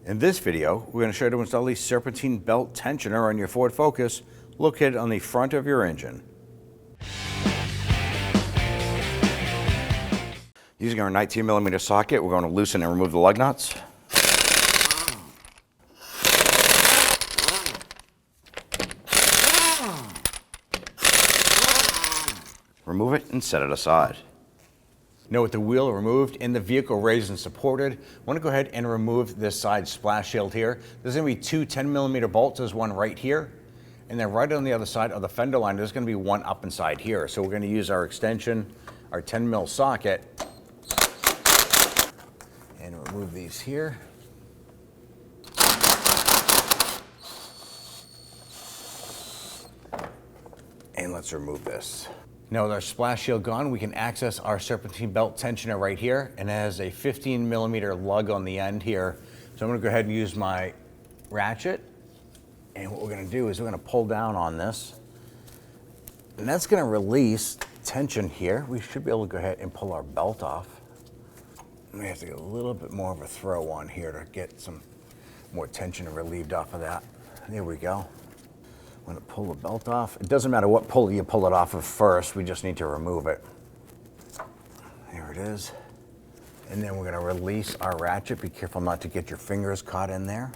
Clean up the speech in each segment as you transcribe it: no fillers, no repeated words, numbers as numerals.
In this video, we're going to show you how to install the Serpentine belt tensioner on your Ford Focus located on the front of your engine. Using our 19mm socket, we're going to loosen and remove the lug nuts. Remove it and set it aside. Now with the wheel removed and the vehicle raised and supported, I want to go ahead and remove this side splash shield here. There's going to be two 10mm bolts. There's one right here, and then right on the other side of the fender line, there's going to be one up inside here. So we're going to use our extension, our 10mm socket, and remove these here. And let's remove this. Now with our splash shield gone, we can access our Serpentine belt tensioner right here, and it has a 15mm lug on the end here. So I'm going to go ahead and use my ratchet, and what we're going to do is we're going to pull down on this, and that's going to release tension here. We should be able to go ahead and pull our belt off. We have to get a little bit more of a throw on here to get some more tension relieved off of that. There we go. I'm going to pull the belt off. It doesn't matter what pulley you pull it off of first, we just need to remove it. There it is. And then we're going to release our ratchet. Be careful not to get your fingers caught in there.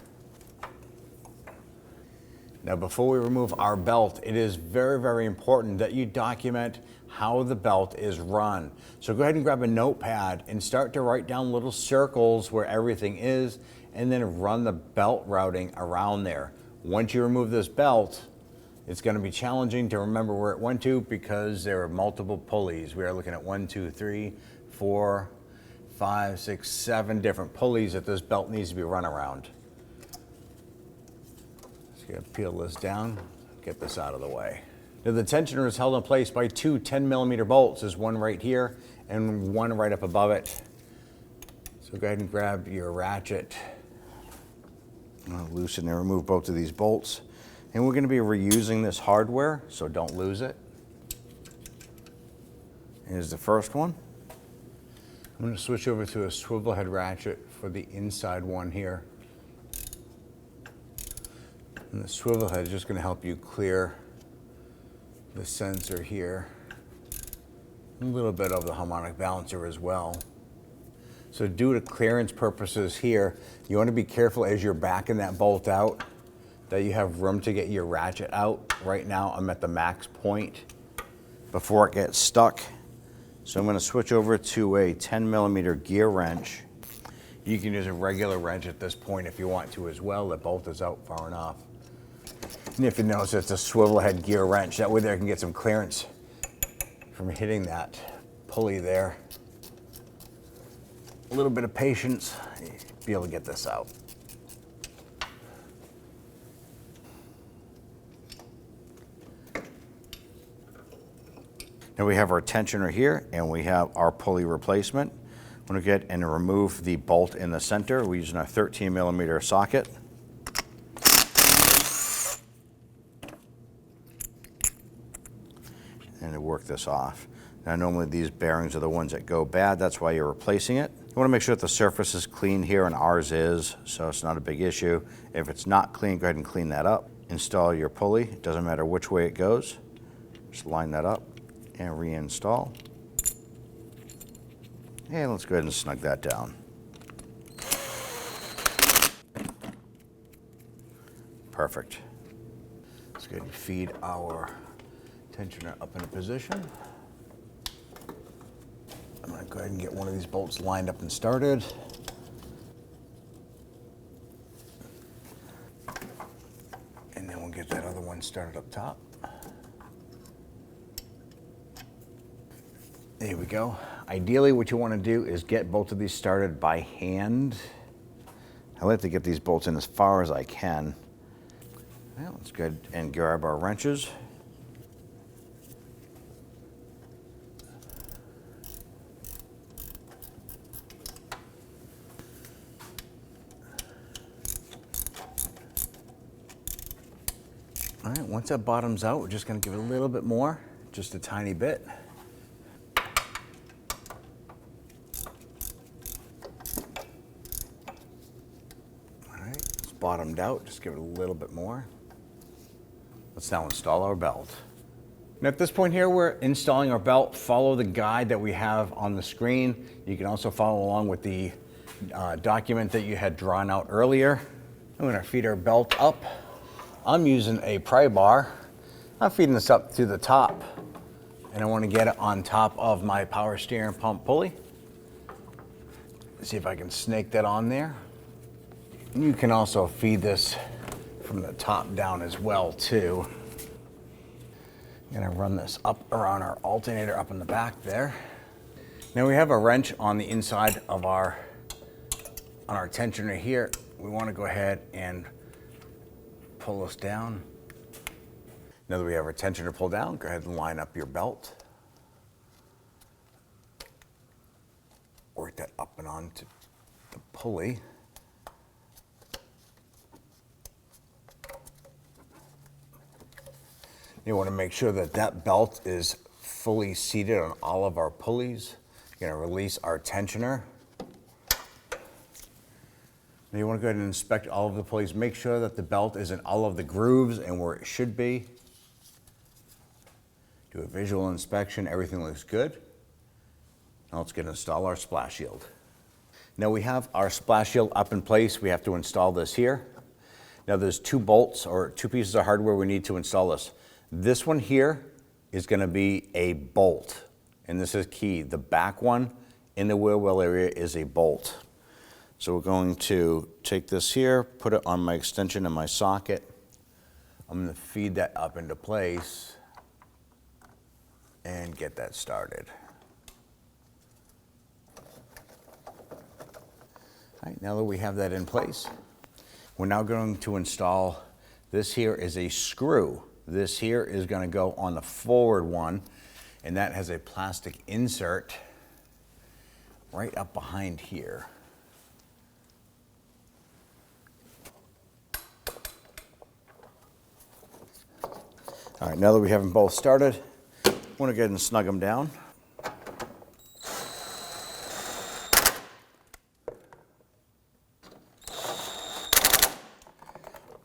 Now before we remove our belt, it is very, very important that you document how the belt is run. So go ahead and grab a notepad and start to write down little circles where everything is, and then run the belt routing around there. Once you remove this belt, it's going to be challenging to remember where it went to because there are multiple pulleys. We are looking at 1, 2, 3, 4, 5, 6, 7 different pulleys that this belt needs to be run around. Just going to peel this down, get this out of the way. Now the tensioner is held in place by two 10mm bolts. There's one right here and one right up above it. So go ahead and grab your ratchet. I'm going to loosen and remove both of these bolts. And we're going to be reusing this hardware, so don't lose it. Here's the first one. I'm going to switch over to a swivel head ratchet for the inside one here. And the swivel head is just going to help you clear the sensor here. A little bit of the harmonic balancer as well. So due to clearance purposes here, you want to be careful as you're backing that bolt out that you have room to get your ratchet out. Right now I'm at the max point before it gets stuck. So I'm going to switch over to a 10mm gear wrench. You can use a regular wrench at this point if you want to as well. The bolt is out far enough. And if you notice, it's a swivel head gear wrench. That way there I can get some clearance from hitting that pulley there. A little bit of patience, be able to get this out. Now we have our tensioner here, and we have our pulley replacement. I'm going to get and remove the bolt in the center. We're using our 13mm socket. And to work this off. Now normally these bearings are the ones that go bad, that's why you're replacing it. You want to make sure that the surface is clean here, and ours is, so it's not a big issue. If it's not clean, go ahead and clean that up. Install your pulley, it doesn't matter which way it goes. Just line that up and reinstall. And let's go ahead and snug that down. Perfect. Let's go ahead and feed our tensioner up into position. I'm going to go ahead and get one of these bolts lined up and started. And then we'll get that other one started up top. There we go. Ideally what you want to do is get both of these started by hand. I like to get these bolts in as far as I can. Well, let's go ahead and grab our wrenches. All right, once that bottom's out, we're just going to give it a little bit more, just a tiny bit. bottomed out. Just give it a little bit more. Let's now install our belt. Now at this point here, we're installing our belt. Follow the guide that we have on the screen. You can also follow along with the document that you had drawn out earlier. I'm gonna feed our belt up. I'm using a pry bar. I'm feeding this up to the top, and I wanna get it on top of my power steering pump pulley. Let's see if I can snake that on there. You can also feed this from the top down as well too. I'm gonna run this up around our alternator up in the back there. Now we have a wrench on the inside of our tensioner here. We wanna go ahead and pull this down. Now that we have our tensioner pulled down, go ahead and line up your belt. Work that up and onto the pulley. You want to make sure that that belt is fully seated on all of our pulleys. You're going to release our tensioner. Now you want to go ahead and inspect all of the pulleys. Make sure that the belt is in all of the grooves and where it should be. Do a visual inspection. Everything looks good. Now let's install our splash shield. Now we have our splash shield up in place. We have to install this here. Now there's two bolts or two pieces of hardware we need to install this. This one here is going to be a bolt, and this is key. The back one in the wheel well area is a bolt. So we're going to take this here, put it on my extension in my socket. I'm going to feed that up into place and get that started. All right, now that we have that in place, we're now going to install, this here is a screw. This here is going to go on the forward one, and that has a plastic insert right up behind here. All right, now that we have them both started, I want to go ahead and snug them down.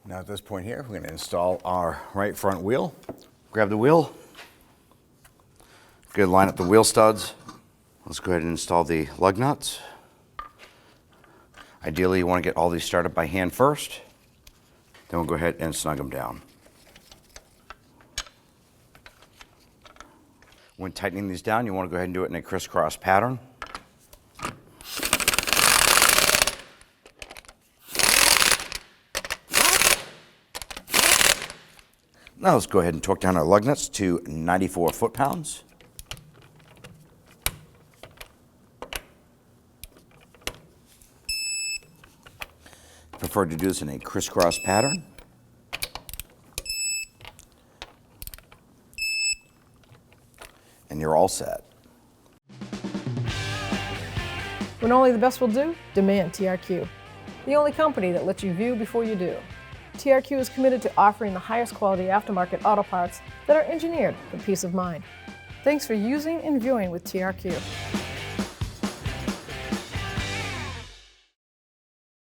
Now at this point here, we're going to install our right front wheel. Grab the wheel. Good, line up the wheel studs. Let's go ahead and install the lug nuts. Ideally, you want to get all these started by hand first. Then we'll go ahead and snug them down. When tightening these down, you want to go ahead and do it in a crisscross pattern. Now let's go ahead and torque down our lug nuts to 94 foot-pounds. Prefer to do this in a crisscross pattern. And you're all set. When only the best will do, demand TRQ. The only company that lets you view before you do. TRQ is committed to offering the highest quality aftermarket auto parts that are engineered for peace of mind. Thanks for using and viewing with TRQ.